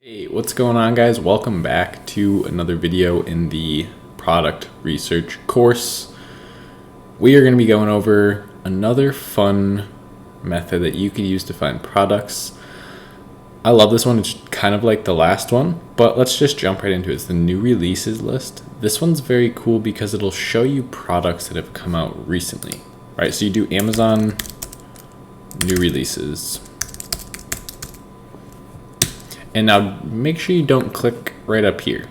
Hey, what's going on, guys? Welcome back to another video in the product research course. We are going to be going over another fun method that you could use to find products. I love this one. It's kind of like the last one, but let's just jump right into it. It's the new releases list. This one's very cool because it'll show you products that have come out recently, right? So you do Amazon new releases. And now make sure you don't click right up here,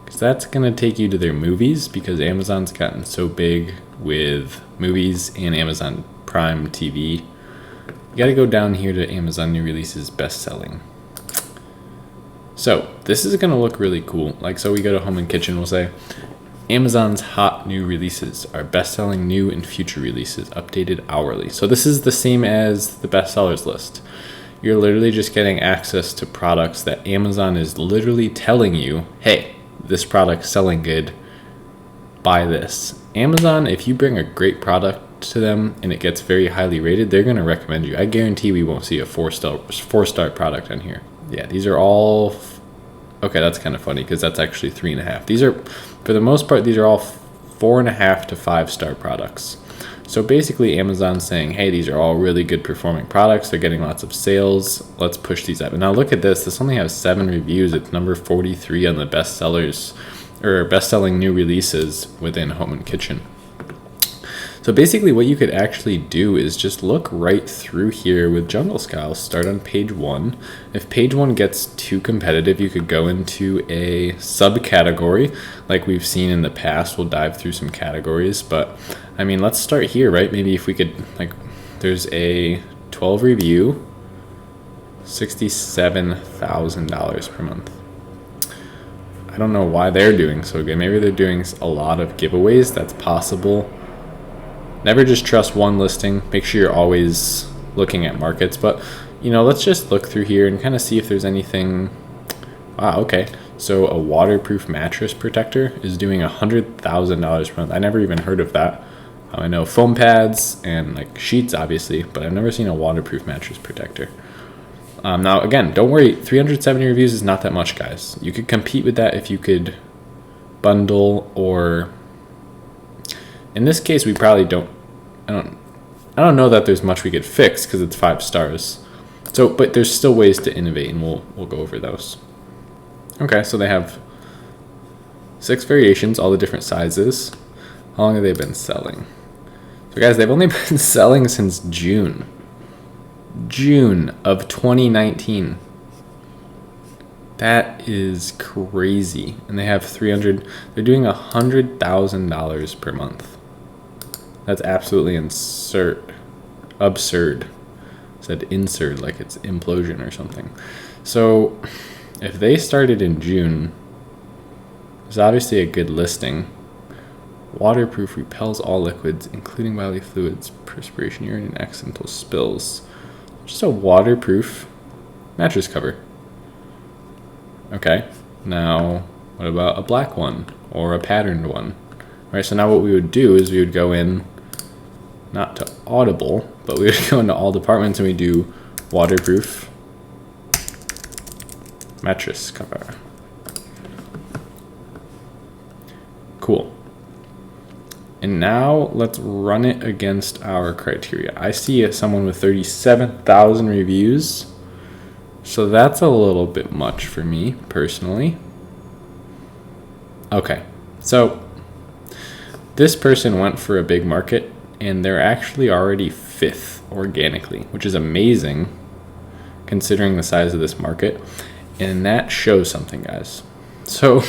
because that's going to take you to their movies, because Amazon's gotten so big with movies and Amazon Prime TV. You got to go down here to Amazon new releases best selling. So this is going to look really cool. So we go to home and kitchen, we'll say Amazon's hot new releases are best selling new and future releases updated hourly. So this is the same as the bestsellers list. You're literally just getting access to products that Amazon is literally telling you, hey, this product's selling good, buy this. Amazon, if you bring a great product to them and it gets very highly rated, they're going to recommend you. I guarantee we won't see a four-star product on here. Yeah, these are all, okay, that's kind of funny because that's actually 3.5. These are, for the most part, these are all 4.5 to 5-star products. So basically Amazon's saying, hey, these are all really good performing products. They're getting lots of sales. Let's push these up. And now look at this. This only has 7 reviews. It's number 43 on the bestsellers or best-selling new releases within home and kitchen. So basically what you could actually do is just look right through here with Jungle Scowl. Start on page 1. If page 1 gets too competitive, you could go into a subcategory like we've seen in the past. We'll dive through some categories, but I mean, let's start here, right? Maybe if we could, there's a 12 review, $67,000 per month. I don't know why they're doing so good. Maybe they're doing a lot of giveaways. That's possible. Never just trust one listing. Make sure you're always looking at markets. But, let's just look through here and kind of see if there's anything. Wow, okay. So a waterproof mattress protector is doing $100,000 per month. I never even heard of that. I know foam pads and sheets, obviously, but I've never seen a waterproof mattress protector. Now, again, don't worry. 370 reviews is not that much, guys. You could compete with that if you could bundle, or in this case, we probably don't. I don't know that there's much we could fix because it's 5 stars. So, but there's still ways to innovate, and we'll go over those. Okay, so they have 6 variations, all the different sizes. How long have they been selling? So guys, they've only been selling since June of 2019. That is crazy. And they have 300, they're doing $100,000 per month. That's absolutely absurd. Said insert like it's implosion or something. So if they started in June, it's obviously a good listing. Waterproof, repels all liquids, including bodily fluids, perspiration, urine, and accidental spills. Just a waterproof mattress cover. Okay, now what about a black one or a patterned one? All right, so now what we would do is we would go in, not to Audible, but we would go into all departments and we do waterproof mattress cover. Cool. And now let's run it against our criteria. I see someone with 37,000 reviews. So that's a little bit much for me personally. Okay, so this person went for a big market and they're actually already 5th organically, which is amazing considering the size of this market. And that shows something, guys. So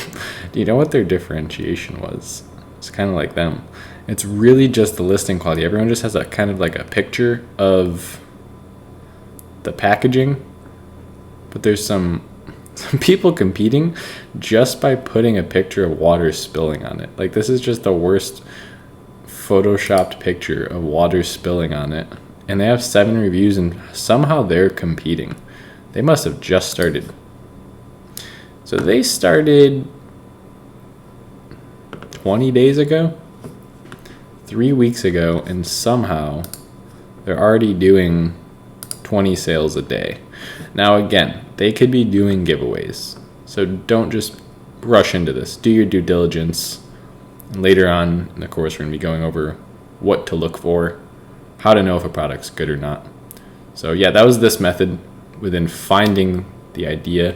do you know what their differentiation was? It's kind of like them. It's really just the listing quality. Everyone just has a kind of like a picture of the packaging, but there's some people competing just by putting a picture of water spilling on it. This is just the worst photoshopped picture of water spilling on it. And they have 7 reviews and somehow they're competing. They must have just started. So they started 20 days ago, 3 weeks ago, and somehow they're already doing 20 sales a day. Now, again, they could be doing giveaways. So don't just rush into this. Do your due diligence. And later on in the course, we're going to be going over what to look for, how to know if a product's good or not. So yeah, that was this method within finding the idea.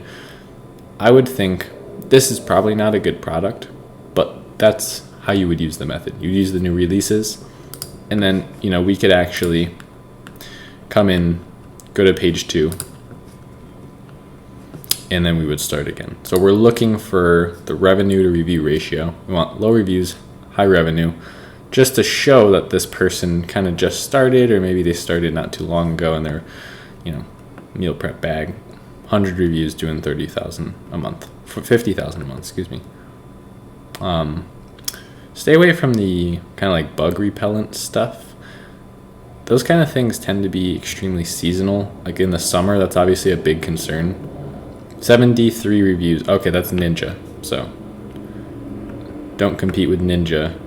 I would think this is probably not a good product, but that's how you would use the method. You use the new releases, and then, we could actually come in, go to page 2, and then we would start again. So we're looking for the revenue to review ratio. We want low reviews, high revenue, just to show that this person kind of just started, or maybe they started not too long ago and they're, meal prep bag, 100 reviews doing 30,000 a month, 50,000 a month, excuse me. Stay away from the kind of like bug repellent stuff. Those kind of things tend to be extremely seasonal. Like in the summer, that's obviously a big concern. 73 reviews. Okay, that's Ninja. So don't compete with Ninja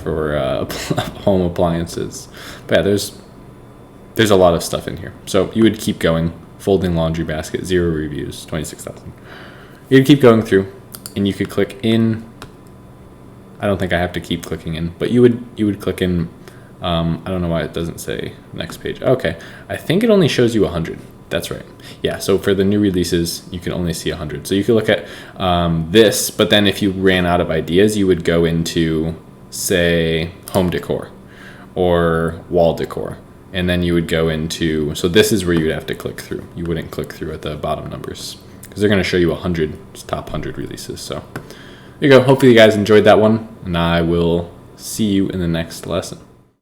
for home appliances. But yeah, there's a lot of stuff in here. So you would keep going. Folding laundry basket, 0 reviews, 26,000. You'd keep going through, and you could click in. I don't think I have to keep clicking in, but you would click in. I don't know why it doesn't say next page. Okay, I think it only shows you 100. That's right. Yeah, so for the new releases, you can only see 100. So you could look at this, but then if you ran out of ideas, you would go into, say, home decor or wall decor. And then you would go into, so this is where you would have to click through. You wouldn't click through at the bottom numbers because they're going to show you 100, top 100 releases. So there you go. Hopefully you guys enjoyed that one, and I will see you in the next lesson.